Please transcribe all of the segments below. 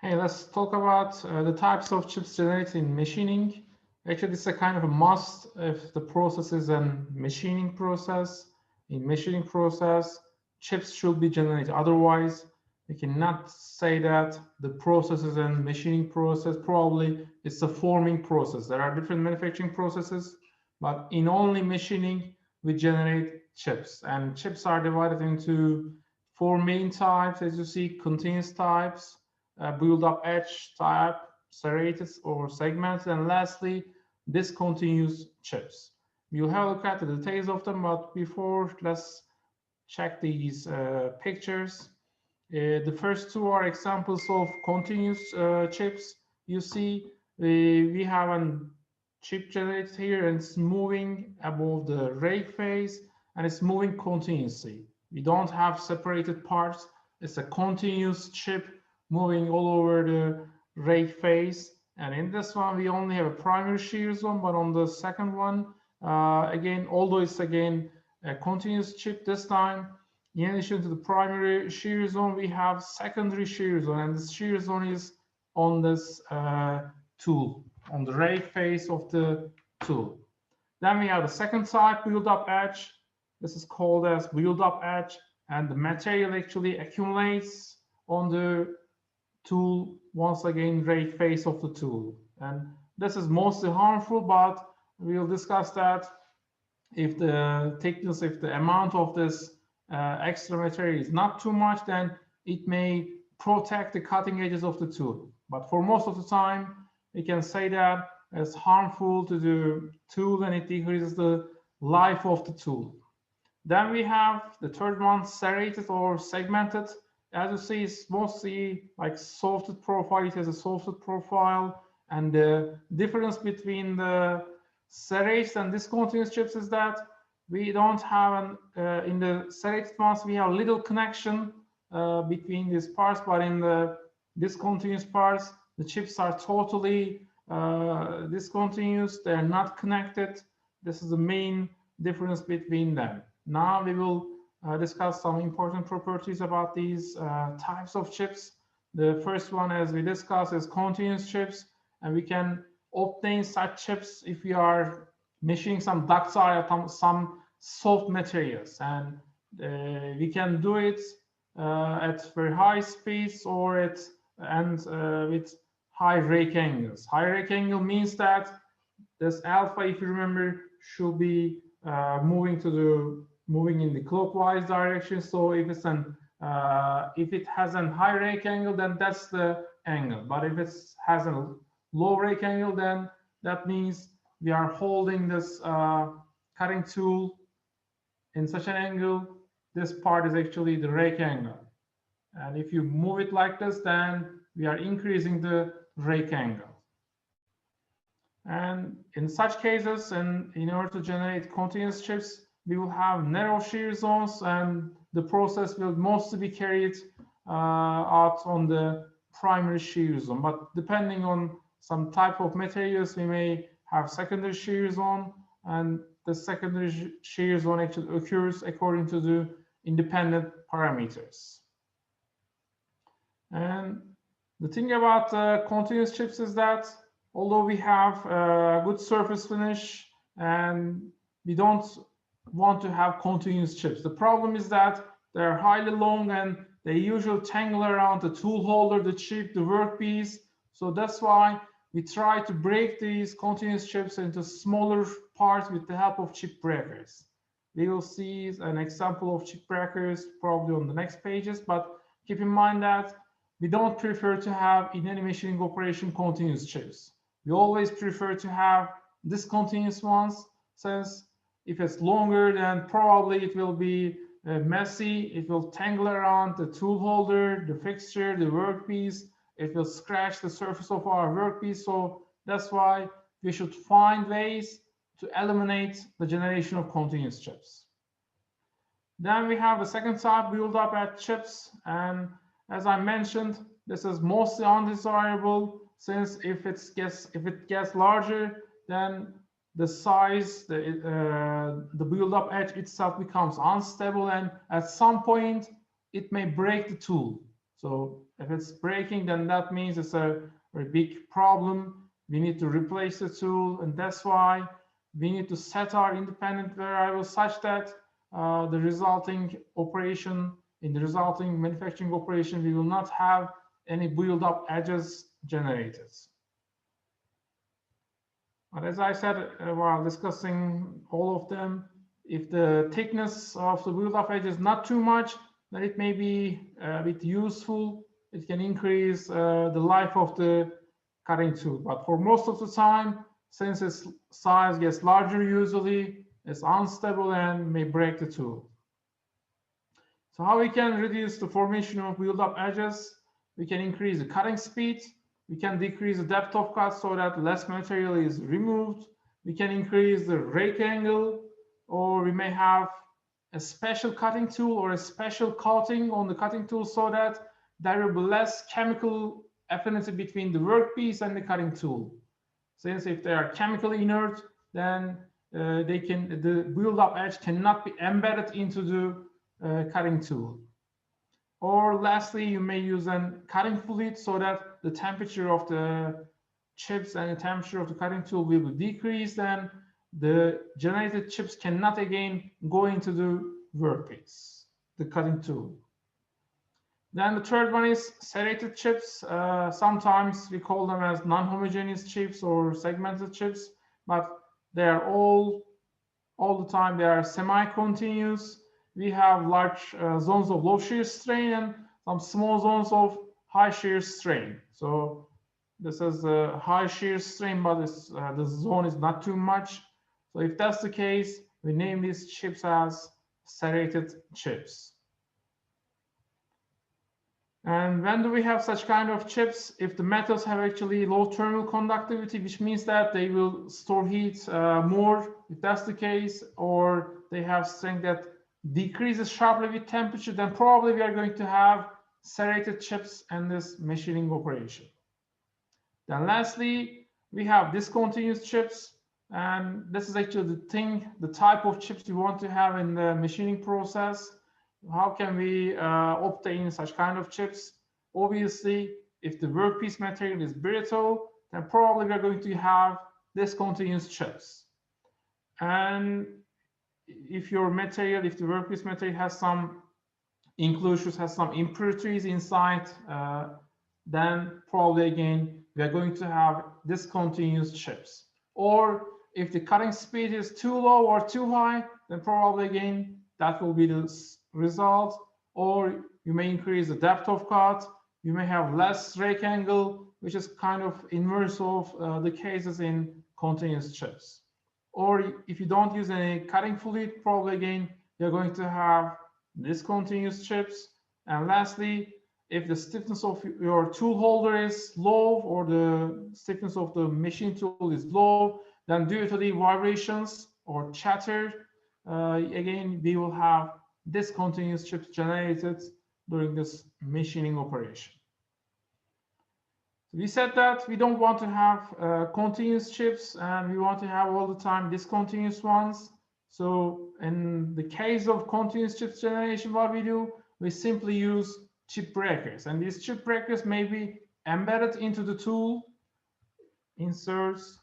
Hey, let's talk about the types of chips generated in machining. Actually, this is a kind of a must if the process is a machining process. In machining process, chips should be generated. Otherwise, we cannot say that the process is a machining process. Probably it's a forming process. There are different manufacturing processes, but in only machining, we generate chips. And chips are divided into four main types, as you see: continuous types, build-up edge type, serrated or segmented, and lastly, discontinuous chips. We'll have a look at the details of them, but before, let's check these pictures. The first two are examples of continuous chips. You see, we have a chip generated here, and it's moving above the rake phase, and it's moving continuously. We don't have separated parts. It's a continuous chip moving all over the rake phase. And in this one, we only have a primary shear zone, but on the second one, again, although it's again a continuous chip this time, in addition to the primary shear zone, we have secondary shear zone, and this shear zone is on this tool, on the rake face of the tool. Then we have the second type, build-up edge. This is called as build-up edge, and the material actually accumulates on the tool, once again, rake face of the tool. And this is mostly harmful, but we'll discuss that. If the thickness, if the amount of this extra material is not too much, then it may protect the cutting edges of the tool. But for most of the time, we can say that it's harmful to the tool and it decreases the life of the tool. Then we have the third one, serrated or segmented. As you see, it's mostly like softed profile. It has a softed profile, and the difference between the serrated and discontinuous chips is that we don't have in the serrated ones, we have little connection between these parts, but in the discontinuous parts, the chips are totally discontinuous. They're not connected. This is the main difference between them. Now we will discuss some important properties about these types of chips. The first one, as we discussed, is continuous chips, and we can obtain such chips if we are machining some ductile, some soft materials, and we can do it at very high speeds or with high rake angles. High rake angle means that this alpha, if you remember, should be moving in the clockwise direction. So if it has a high rake angle, then that's the angle. But if it has a low rake angle, then that means we are holding this cutting tool in such an angle. This part is actually the rake angle. And if you move it like this, then we are increasing the rake angle. And in such cases, and in order to generate continuous chips, we will have narrow shear zones, and the process will mostly be carried out on the primary shear zone. But depending on some type of materials, we may have secondary shear zone, and the secondary shear zone actually occurs according to the independent parameters. And the thing about continuous chips is that although we have good surface finish and we don't want to have continuous chips, the problem is that they're highly long and they usually tangle around the tool holder, the chip, the workpiece. So that's why we try to break these continuous chips into smaller parts with the help of chip breakers. We will see an example of chip breakers probably on the next pages, but keep in mind that we don't prefer to have in any machining operation continuous chips. We always prefer to have discontinuous ones, since if it's longer, then probably it will be messy. It will tangle around the tool holder, the fixture, the workpiece. It will scratch the surface of our workpiece. So that's why we should find ways to eliminate the generation of continuous chips. Then we have the second type, build-up edge chips. And as I mentioned, this is mostly undesirable, since if it gets larger, then the size, the build-up edge itself becomes unstable, and at some point it may break the tool. So if it's breaking, then that means it's a very big problem. We need to replace the tool, and that's why we need to set our independent variables such that the resulting operation, in the resulting manufacturing operation, we will not have any build-up edges generated. But as I said while discussing all of them, if the thickness of the build-up edge is not too much, then it may be a bit useful. It can increase the life of the cutting tool. But for most of the time, since its size gets larger usually, it's unstable and may break the tool. So how we can reduce the formation of build-up edges? We can increase the cutting speed. We can decrease the depth of cut so that less material is removed. We can increase the rake angle, or we may have a special cutting tool or a special coating on the cutting tool so that there will be less chemical affinity between the workpiece and the cutting tool. Since if they are chemically inert, then the build-up edge cannot be embedded into the cutting tool. Or lastly, you may use a cutting fluid so that the temperature of the chips and the temperature of the cutting tool will be decreased, and the generated chips cannot again go into the workpiece, the cutting tool. Then the third one is serrated chips. Sometimes we call them as non-homogeneous chips or segmented chips, but they are all the time they are semi-continuous. We have large zones of low shear strain and some small zones of high shear strain. So this is a high shear strain, but the zone is not too much. So if that's the case, we name these chips as serrated chips. And when do we have such kind of chips? If the metals have actually low thermal conductivity, which means that they will store heat more, if that's the case, or they have strength that decreases sharply with temperature, then probably we are going to have serrated chips in this machining operation. Then lastly, we have discontinuous chips, and this is actually the type of chips you want to have in the machining process. How can we obtain such kind of chips? Obviously, if the workpiece material is brittle, then probably we're going to have discontinuous chips. And if your material, if the workpiece material has some inclusions, has some impurities inside, then probably again, we are going to have discontinuous chips. Or if the cutting speed is too low or too high, then probably again, that will be the result. Or you may increase the depth of cut, you may have less rake angle, which is kind of inverse of the cases in continuous chips. Or if you don't use any cutting fluid, probably again, you're going to have discontinuous chips. And lastly, if the stiffness of your tool holder is low or the stiffness of the machine tool is low, then due to the vibrations or chatter, again, we will have discontinuous chips generated during this machining operation. So we said that we don't want to have continuous chips, and we want to have all the time discontinuous ones. So in the case of continuous chips generation, what we do, we simply use chip breakers, and these chip breakers may be embedded into the tool. Inserts.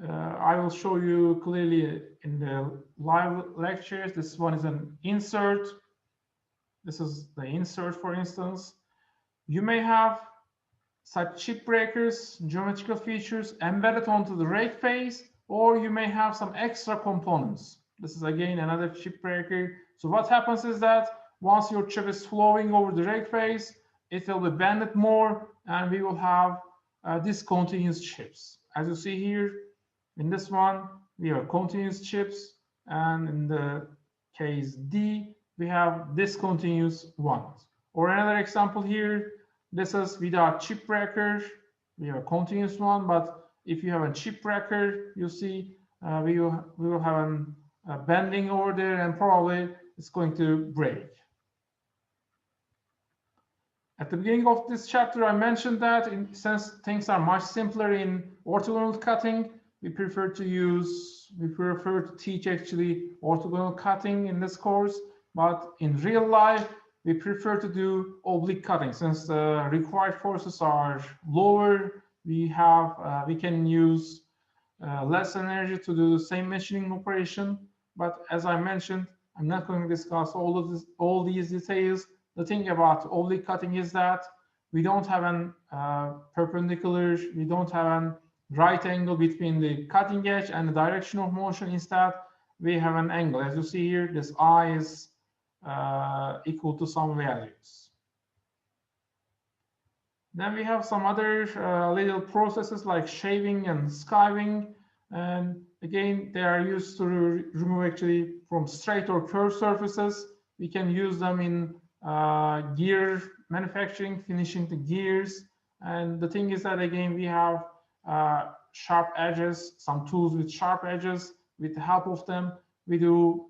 I will show you clearly in the live lectures. This one is an insert. This is the insert, for instance. You may have such chip breakers, geometrical features embedded onto the rake face, or you may have some extra components. This is again another chip breaker. So what happens is that once your chip is flowing over the rake face, it will be bended more, and we will have discontinuous chips. As you see here, in this one, we have continuous chips, and in the case D, we have discontinuous ones. Or another example here, this is without chip breaker. We have a continuous one, but if you have a chip breaker, you see we will have a bending over there, and probably it's going to break. At the beginning of this chapter, I mentioned that since things are much simpler in orthogonal cutting, we prefer to teach actually orthogonal cutting in this course. But in real life, we prefer to do oblique cutting. Since the required forces are lower, we can use less energy to do the same machining operation. But as I mentioned, I'm not going to discuss all these details. The thing about oblique cutting is that we don't have an perpendicular, we don't have a right angle between the cutting edge and the direction of motion. Instead, we have an angle. As you see here, this I is equal to some values. Then we have some other little processes like shaving and skiving. And again, they are used to remove actually from straight or curved surfaces. We can use them in gear manufacturing, finishing the gears. And the thing is that, again, we have sharp edges, some tools with sharp edges. With the help of them, we do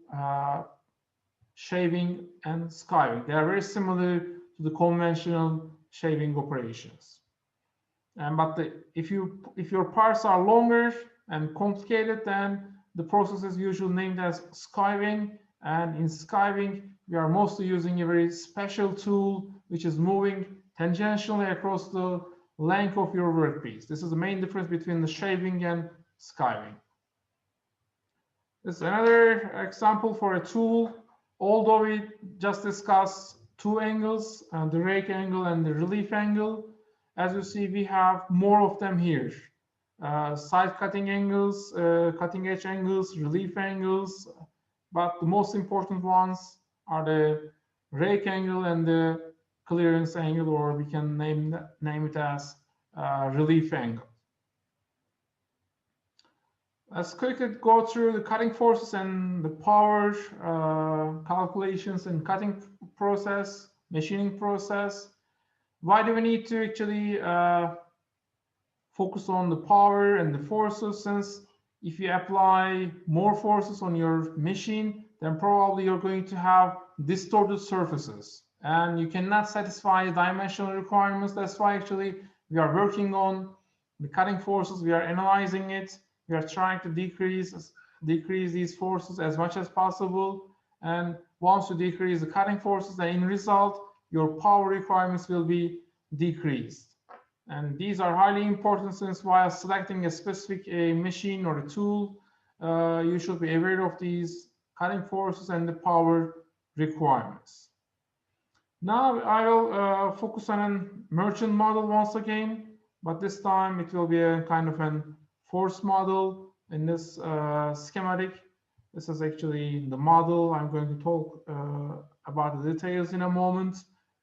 shaving and skiving. They are very similar to the conventional shaving operations. But if your parts are longer and complicated, then the process is usually named as skiving. And in skiving, we are mostly using a very special tool which is moving tangentially across the length of your workpiece. This is the main difference between the shaving and skiving. This is another example for a tool. Although we just discussed two angles, the rake angle and the relief angle, as you see, we have more of them here. Side cutting angles, cutting edge angles, relief angles, but the most important ones are the rake angle and the clearance angle, or we can name it as relief angle. Let's quickly go through the cutting forces and the power calculations and cutting process, machining process. Why do we need to actually focus on the power and the forces? Since if you apply more forces on your machine, then probably you're going to have distorted surfaces and you cannot satisfy the dimensional requirements. That's why actually we are working on the cutting forces. We are analyzing it. We are trying to decrease these forces as much as possible. And once you decrease the cutting forces, then in result, your power requirements will be decreased. And these are highly important, since while selecting a specific machine or a tool, you should be aware of these cutting forces and the power requirements. Now I will focus on a merchant model once again, but this time it will be a kind of an force model in this schematic. This is actually the model. I'm going to talk about the details in a moment.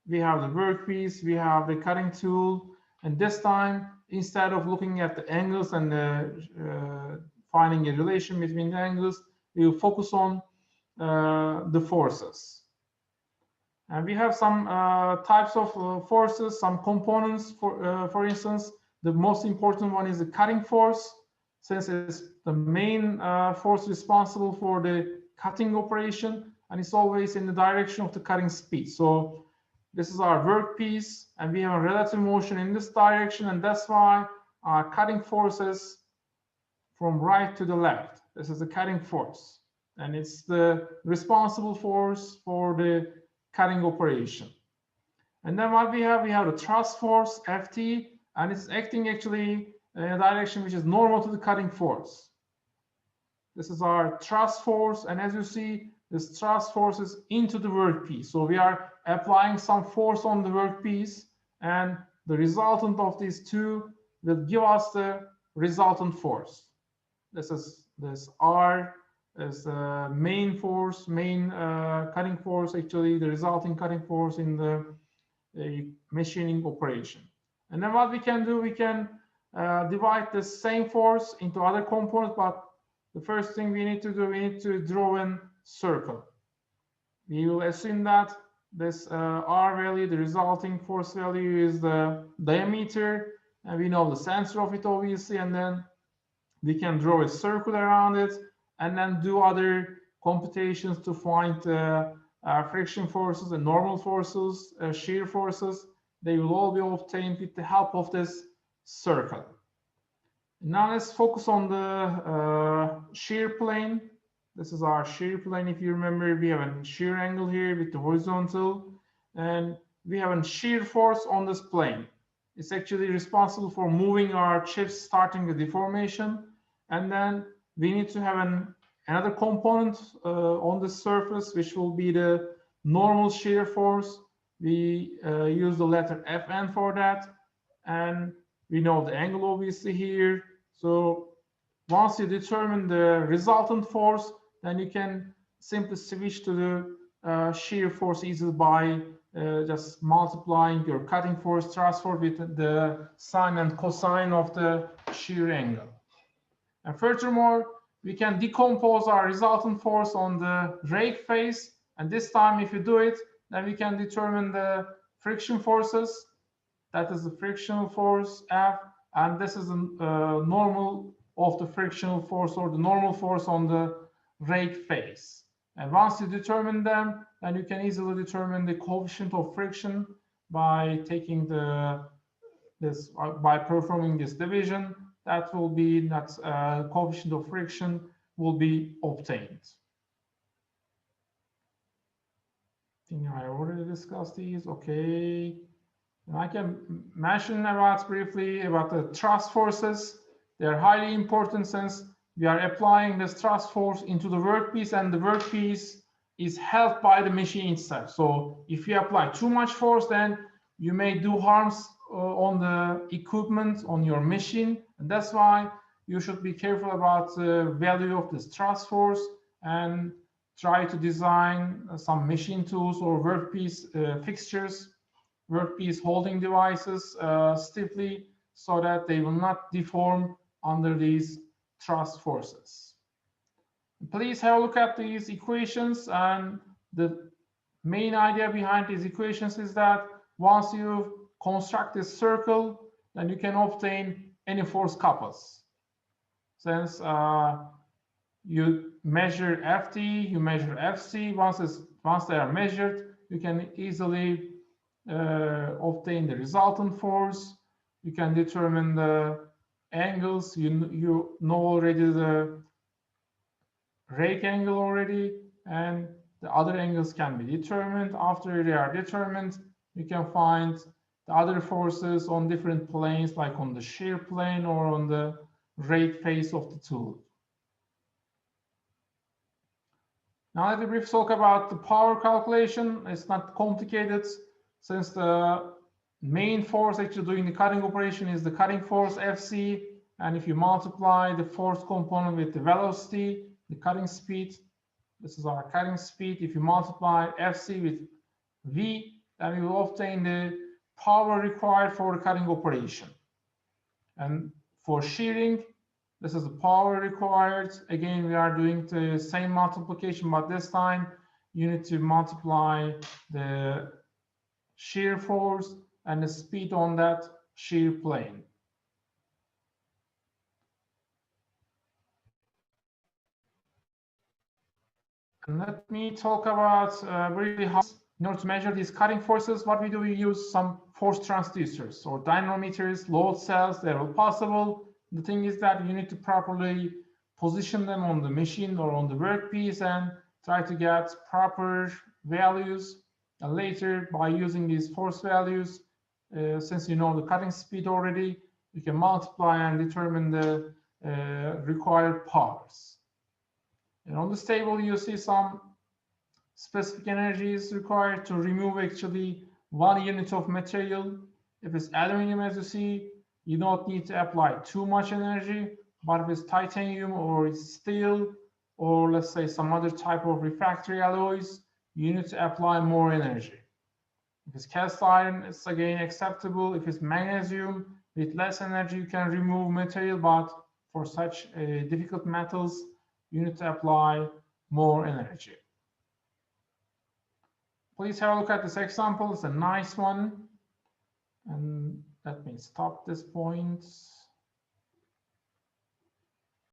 We have the workpiece, we have the cutting tool, and this time, instead of looking at the angles and finding a relation between the angles, we will focus on the forces. And we have some types of forces, some components. For instance, the most important one is the cutting force, since it's the main force responsible for the cutting operation, and it's always in the direction of the cutting speed. So this is our workpiece, and we have a relative motion in this direction, and that's why our cutting force is from right to the left. This is the cutting force, and it's the responsible force for the cutting operation. And then what we have the thrust force, Ft, and it's acting actually in a direction which is normal to the cutting force. This is our thrust force, and as you see, this thrust force is into the workpiece. So we are applying some force on the workpiece, and the resultant of these two will give us the resultant force. This R is the main force, cutting force, actually the resulting cutting force in the machining operation. And then what we can do, we can divide the same force into other components, but the first thing we need to do, we need to draw a circle. We will assume that this R value, the resulting force value, is the diameter, and we know the center of it obviously, and then we can draw a circle around it and then do other computations to find friction forces and normal forces, shear forces. They will all be obtained with the help of this circle. Now let's focus on the shear plane. This is our shear plane. If you remember, we have a shear angle here with the horizontal. and we have a shear force on this plane. It's actually responsible for moving our chips, starting the deformation. And then we need to have another component on the surface, which will be the normal shear force. We use the letter Fn for that. And we know the angle obviously here. So once you determine the resultant force, then you can simply switch to the shear force easily by just multiplying your cutting force, thrust force with the sine and cosine of the shear angle. And furthermore, we can decompose our resultant force on the rake face. And this time, if you do it, then we can determine the friction forces. That is the frictional force F, and this is the normal of the frictional force, or the normal force on the rake face. And once you determine them, then you can easily determine the coefficient of friction by taking by performing this division. That will be that coefficient of friction will be obtained. I think I already discussed these. Okay. And I can mention briefly about the thrust forces. They are highly important since we are applying this thrust force into the workpiece, and the workpiece is held by the machine itself. So if you apply too much force, then you may do harms on the equipment, on your machine. And that's why you should be careful about the value of this thrust force and try to design some machine tools or workpiece fixtures, workpiece holding devices stiffly so that they will not deform under these thrust forces. Please have a look at these equations, and the main idea behind these equations is that once you construct this circle, then you can obtain any force couples. Since you measure Ft, you measure Fc, once they are measured, you can easily obtain the resultant force. You can determine the angles. You know already the rake angle already, and the other angles can be determined. After they are determined, you can find the other forces on different planes, like on the shear plane or on the rake face of the tool. Now let me briefly talk about the power calculation. It's not complicated, since the main force actually doing the cutting operation is the cutting force Fc, and if you multiply the force component with the velocity, the cutting speed, this is our cutting speed. If you multiply Fc with V, then you will obtain the power required for the cutting operation. And for shearing, this is the power required. Again, we are doing the same multiplication, but this time you need to multiply the shear force and the speed on that shear plane. And let me talk about briefly how, in order to measure these cutting forces, what we do, we use some force transducers or dynamometers, load cells. They're all possible. The thing is that you need to properly position them on the machine or on the workpiece and try to get proper values. And later, by using these force values, since you know the cutting speed already, you can multiply and determine the required powers. And on this table, you see some specific energies required to remove actually 1 unit of material. If it's aluminum, as you see, you don't need to apply too much energy. But if it's titanium or it's steel, or let's say some other type of refractory alloys, you need to apply more energy. If it's cast iron, it's again acceptable. If it's magnesium, with less energy, you can remove material. But for such difficult metals, you need to apply more energy. Please have a look at this example. It's a nice one. And let me stop this point.